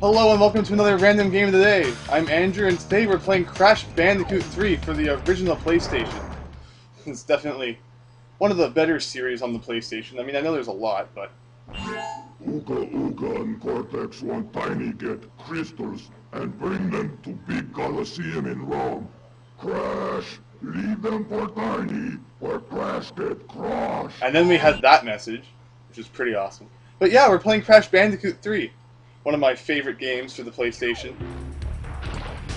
Hello and welcome to another random game of the day. I'm Andrew and today we're playing Crash Bandicoot 3 for the original PlayStation. It's definitely one of the better series on the PlayStation. I mean, I know there's a lot, but... Ooga Ooga and Cortex want Tiny get crystals and bring them to Big Coliseum in Rome. Crash, leave them for Tiny, or Crash get crushed. And then we had that message, which is pretty awesome. But yeah, we're playing Crash Bandicoot 3. One of my favorite games for the PlayStation.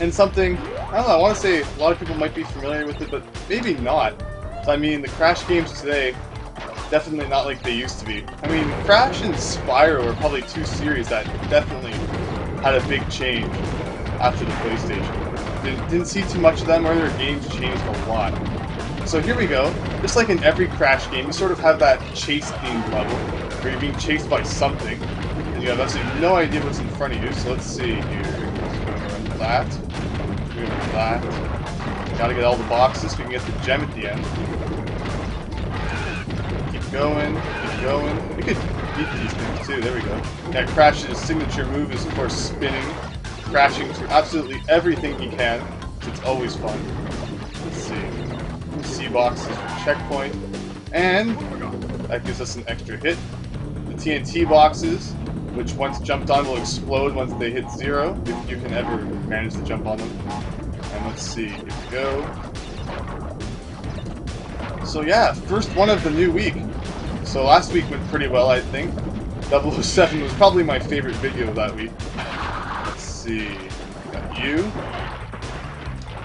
And something, I don't know, I want to say a lot of people might be familiar with it, but maybe not. So, I mean, the Crash games today, definitely not like they used to be. I mean, Crash and Spyro are probably two series that definitely had a big change after the PlayStation. Didn't see too much of them, or their games changed a lot. So here we go. Just like in every Crash game, you sort of have that chase-themed level, where you're being chased by something. You have absolutely no idea what's in front of you, so let's see here. Let's go over that. Go over that. Gotta get all the boxes so we can get the gem at the end. Keep going, keep going. We could beat these things too, there we go. Yeah, Crash's signature move is, of course, spinning, crashing through absolutely everything he can, so it's always fun. Let's see. C-boxes for checkpoint, and that gives us an extra hit. The TNT boxes, which once jumped on will explode once they hit 0, if you can ever manage to jump on them. And let's see, here we go. So yeah, first one of the new week. So last week went pretty well, I think. 007 was probably my favorite video of that week. Let's see, we got you.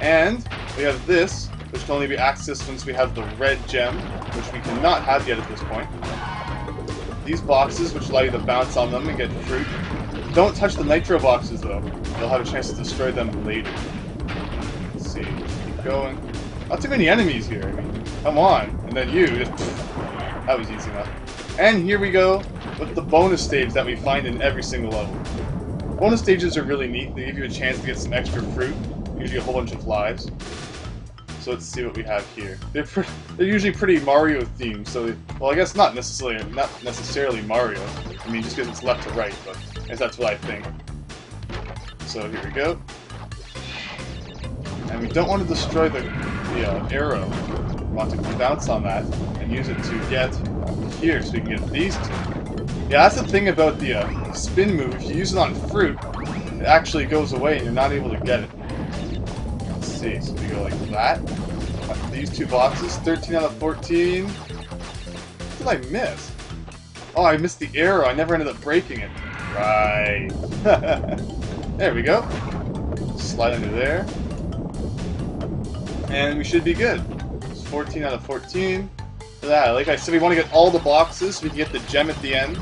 And we have this, which can only be accessed once we have the red gem, which we cannot have yet at this point. These boxes, which allow you to bounce on them and get fruit. Don't touch the nitro boxes, though. You'll have a chance to destroy them later. Let's see. Keep going. Not too many enemies here. I mean, come on. And then you. Just, that was easy enough. And here we go with the bonus stage that we find in every single level. Bonus stages are really neat. They give you a chance to get some extra fruit. Usually a whole bunch of lives. So let's see what we have here. They're usually pretty Mario themed, so well, I guess not necessarily Mario. I mean, just because it's left to right, but I guess that's what I think. So here we go, and we don't want to destroy the arrow. We want to bounce on that and use it to get here, so we can get these two. Yeah, that's the thing about the spin move. If you use it on fruit, it actually goes away, and you're not able to get it. See, so we go like that. These two boxes, 13 out of 14. What did I miss? Oh, I missed the arrow. I never ended up breaking it. Right. There we go. Slide under there. And we should be good. It's 14 out of 14. Yeah, like I said, we want to get all the boxes so we can get the gem at the end.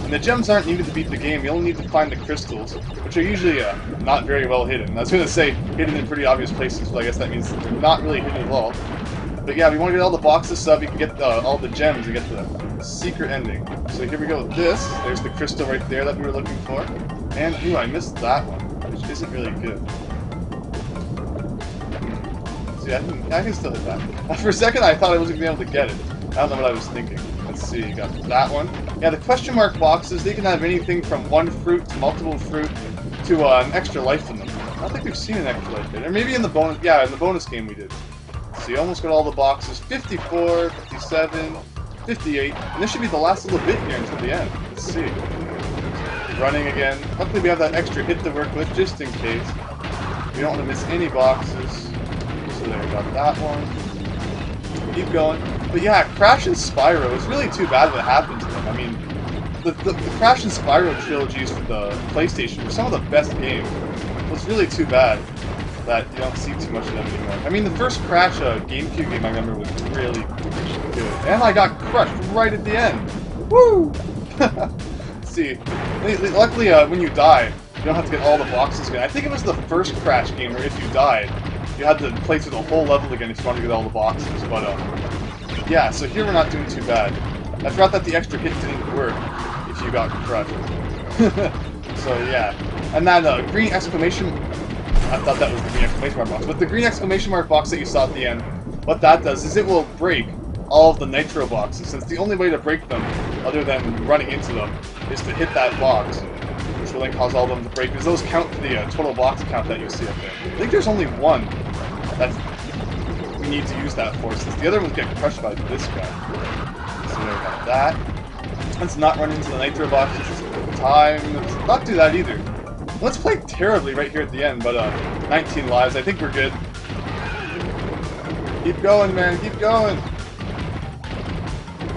And the gems aren't needed to beat the game, you only need to find the crystals, which are usually not very well hidden. I was going to say hidden in pretty obvious places, but I guess that means they're not really hidden at all. But yeah, we want to get all the boxes so that we can get all the gems and get the secret ending. So here we go with this. There's the crystal right there that we were looking for. And, ooh, I missed that one, which isn't really good. See, I can still hit that. For a second I thought I wasn't going to be able to get it. I don't know what I was thinking. Let's see, you got that one. Yeah, the question mark boxes, they can have anything from one fruit to multiple fruit to an extra life in them. I don't think we've seen an extra life there. Or maybe in the bonus, yeah, in the bonus game we did. So you almost got all the boxes. 54, 57, 58, and this should be the last little bit here until the end. Let's see. Running again. Luckily we have that extra hit to work with just in case. We don't want to miss any boxes. So there, we got that one. Keep going. But yeah, Crash and Spyro, it's really too bad what happened to them. I mean, the Crash and Spyro trilogies for the PlayStation were some of the best games. It's really too bad that you don't see too much of them anymore. I mean, the first Crash GameCube game I remember was really good. And I got crushed right at the end. Woo! See, luckily when you die, you don't have to get all the boxes again. I think it was the first Crash game where if you died, you had to play through the whole level again if you wanted to get all the boxes, but yeah, so here we're not doing too bad. I forgot that the extra hit didn't work if you got crushed. So yeah, and that green exclamation, I thought that was the green exclamation mark box, but the green exclamation mark box that you saw at the end, what that does is it will break all of the nitro boxes, since the only way to break them, other than running into them, is to hit that box. which will then cause all of them to break, because those count for the total box count that you see up there. I think there's only one that we need to use that for, since the other ones get crushed by this guy. So there we got that. Let's not run into the nitro boxes time. Let's not do that either. Let's play terribly right here at the end, but 19 lives. I think we're good. Keep going, man. Keep going.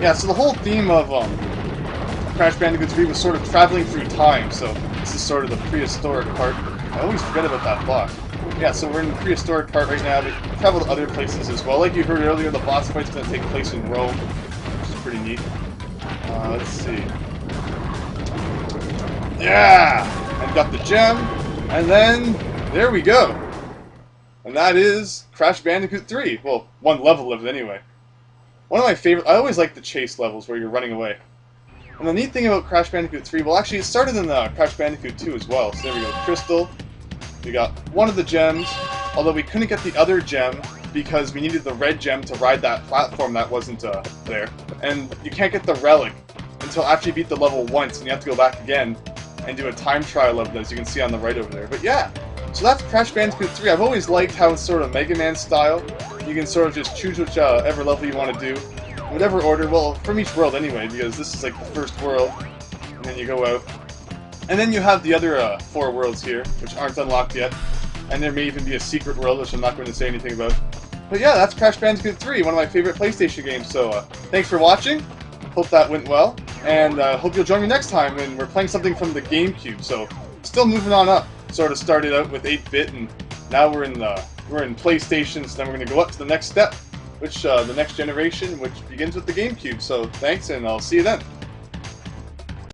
Yeah, so the whole theme of Crash Bandicoot 3 was sort of traveling through time, so this is sort of the prehistoric part. I always forget about that block. Yeah, so we're in the prehistoric part right now, but travel to other places as well. Like you heard earlier, the boss fight's going to take place in Rome, which is pretty neat. Let's see. Yeah! And got the gem, and then there we go. And that is Crash Bandicoot 3. Well, one level of it anyway. One of my favorite. I always like the chase levels where you're running away. And the neat thing about Crash Bandicoot 3, well, actually, it started in Crash Bandicoot 2 as well. So there we go, Crystal. We got one of the gems, although we couldn't get the other gem because we needed the red gem to ride that platform that wasn't there. And you can't get the relic until after you beat the level once, and you have to go back again and do a time trial of it, as you can see on the right over there. But yeah, so that's Crash Bandicoot 3. I've always liked how it's sort of Mega Man style. You can sort of just choose whichever level you want to do, whatever order, well, from each world anyway, because this is like the first world, and then you go out. And then you have the other 4 worlds here, which aren't unlocked yet, and there may even be a secret world, which I'm not going to say anything about. But yeah, that's Crash Bandicoot 3, one of my favorite PlayStation games, so thanks for watching, hope that went well, and hope you'll join me next time when we're playing something from the GameCube, so still moving on up. Sort of started out with 8-bit, and now we're in PlayStation, so then we're going to go up to the next step, which the next generation, which begins with the GameCube. So thanks, and I'll see you then.